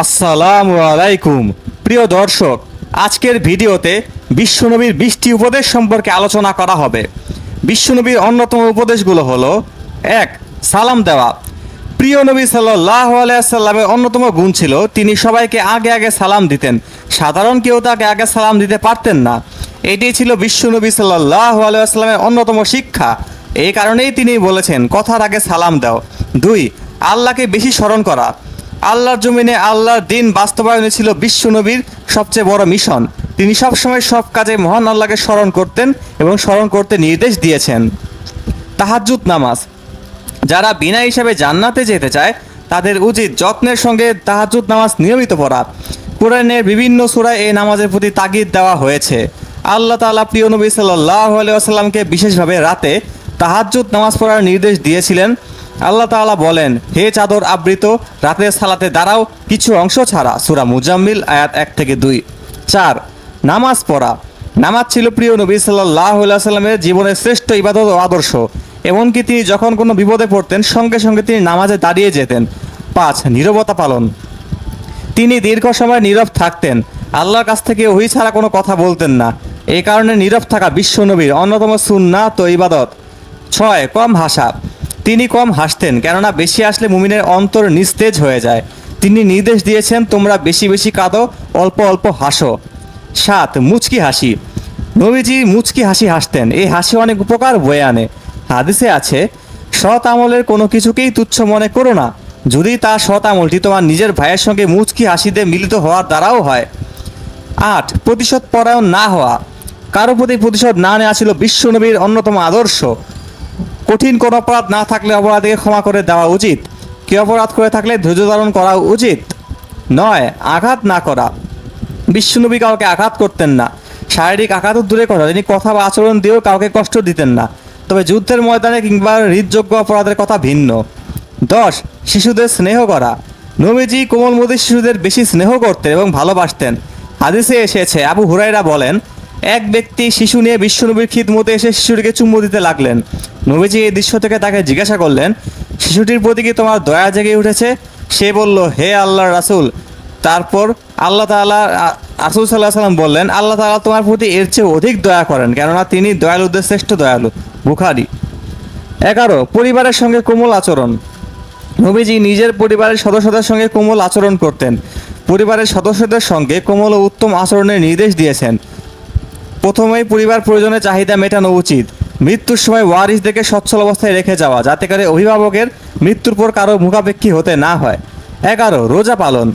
আসসালামু আলাইকুম প্রিয় দর্শক, আজকের ভিডিওতে বিশ্বনবীর 20টি উপদেশ সম্পর্কে আলোচনা করা হবে। বিশ্বনবীর অন্যতম উপদেশগুলো হলো: 1. সালাম দেওয়া। প্রিয় নবী সাল্লাল্লাহু আলাইহি ওয়াসাল্লামের অন্যতম গুণ ছিল তিনি সবাইকে আগে আগে সালাম দিতেন। সাধারণ কেউ তাকে আগে সালাম দিতে পারতেন না। এটি ছিল বিশ্বনবী সাল্লাল্লাহু আলাইহি ওয়াসাল্লামের অন্যতম শিক্ষা। এই কারণেই তিনি বলেছেন, কথার আগে সালাম দাও। 2. আল্লাহকে বেশি স্মরণ করা। আল্লাহর জমিনে আল্লাহর দিন বাস্তবায়নে ছিল বিশ্বনবীর সবচেয়ে বড় মিশন। তিনি সবসময় সব কাজে মহান আল্লাহকে স্মরণ করতেন এবং স্মরণ করতে নির্দেশ দিয়েছেন। তাহাজ্জুদ নামাজ। যারা বিনা হিসাবে জান্নাতে যেতে চায় তাদের উচিত যত্নের সঙ্গে তাহাজ্জুদ নামাজ নিয়মিত পড়া। কোরআনের বিভিন্ন সূরায় এই নামাজের প্রতি তাগিদ দেওয়া হয়েছে। আল্লাহ তাআলা প্রিয় নবী সাল্লাল্লাহু আলাইহি ওয়াসাল্লামকে বিশেষভাবে রাতে তাহাজ্জুদ নামাজ পড়ার নির্দেশ দিয়েছিলেন। আল্লাহ তাআলা বলেন, হে চাদর আবৃত, রাতের সালাতে দাঁড়াও কিছু অংশ ছাড়া। সূরা মুজাম্মিল আয়াত 1-2। 4. নামাজ পড়া। নামাজ ছিল প্রিয় নবী সাল্লাল্লাহু আলাইহি ওয়াসাল্লামের জীবনের শ্রেষ্ঠ ইবাদত ও আদর্শ। এমনকি তিনি যখন কোনো বিপদে পড়তেন সঙ্গে সঙ্গে তিনি নামাজে দাঁড়িয়ে যেতেন। 5. নীরবতা পালন। তিনি দীর্ঘ সময় নীরব থাকতেন। আল্লাহর কাছ থেকে ওহী ছাড়া কোনো কথা বলতেন না। এই কারণে নীরব থাকা বিশ্বনবীর অন্যতম সুন্নাত ও ইবাদত। 6. কম হাসা। তিনি কম হাসতেন, কেননা বেশি আসলে মুমিনের অন্তর নিস্তেজ হয়ে যায়। তিনি নির্দেশ দিয়েছেন, তোমরা বেশি বেশি কাঁদো, অল্প অল্প হাসো। 7. মুচকি হাসি। নবীজি মুচকি হাসি হাসতেন। এই হাসি অনেক উপকার বয়ে আনে। হাদিসে আছে, সৎ আমলের কোনো কিছুকেই তুচ্ছ মনে করো না, যদি তা সৎ আমলটি তোমার নিজের ভাইয়ের সঙ্গে মুচকি হাসিতে মিলিত হওয়ার দ্বারাও হয়। 8. প্রতিশোধ পরায়ণ না হওয়া। কারো প্রতি প্রতিশোধ না নেওয়া ছিল বিশ্বনবীর অন্যতম আদর্শ। কঠিন কোনো অপরাধ না থাকলে অপরাধীকে ক্ষমা করে দেওয়া উচিত। কেউ অপরাধ করে থাকলে ধৈর্য ধারণ করা উচিত। 9. আঘাত না করা। বিশ্বনবী কাউকে আঘাত করতেন না। শারীরিক আঘাত দূরে করা, তিনি কথা বা আচরণ দিয়েও কাউকে কষ্ট দিতেন না। তবে যুদ্ধের ময়দানে কিংবা হৃদযোগ্য অপরাধের কথা ভিন্ন। 10. শিশুদের স্নেহ করা। নবীজি কোমলমতি শিশুদের বেশি স্নেহ করতেন এবং ভালোবাসতেন। হাদিসে এসেছে, আবু হুরায়রা বলেন, এক ব্যক্তি শিশু নিয়ে বিশ্বনবীর খিদমতে এসে শিশুটিকে চুম্বু দিতে লাগলেন। নবীজি এই দৃশ্য থেকে তাকে জিজ্ঞাসা করলেন, শিশুটির প্রতি কি তোমার দয়া জেগে উঠেছে? সে বলল, হে আল্লাহর রাসূল। তারপর আল্লাহ তাআলা রাসূল সাল্লাল্লাহু আলাইহি ওয়াসাল্লাম বললেন, আল্লাহ তাআলা তোমার প্রতি এর চেয়ে অধিক দয়া করেন, কেননা তিনি দয়ালুদের শ্রেষ্ঠ দয়ালু। বুখারী। 11. পরিবারের সঙ্গে কোমল আচরণ। নবীজি নিজের পরিবারের সদস্যদের সঙ্গে কোমল আচরণ করতেন। পরিবারের সদস্যদের সঙ্গে কোমল ও উত্তম আচরণের নির্দেশ দিয়েছেন। প্রথমেই পরিবার প্রয়োজনের চাহিদা মেটানো উচিত। মৃত্যুর সময় ওয়ারিসদেরকে সচ্ছল অবস্থায় রেখে যাওয়া, যাতে করে অভিভাবকের মৃত্যুর পর কারো মুখাপেক্ষী হতে না হয়। 11. রোজা পালন।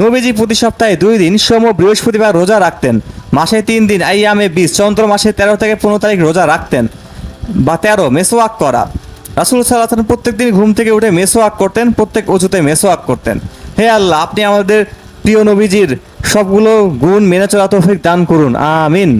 নবীজি প্রতি সপ্তাহে 2 দিন সোম ও বৃহস্পতিবার রোজা রাখতেন। মাসে 3 দিন আইয়ামে 20 চন্দ্র মাসে 13 থেকে 15 তারিখ রোজা রাখতেন। বা 13. মেসওয়াক করা। রাসূল সাল্লাল্লাহু আলাইহি ওয়াসাল্লাম প্রত্যেক দিন ঘুম থেকে উঠে মেসওয়াক করতেন, প্রত্যেক অজুতে মেসওয়াক করতেন। হে আল্লাহ, আপনি আমাদের প্রিয় নবীজির সবগুলো গুণ মেনে চলা তৌফিক দান করুন, আমিন।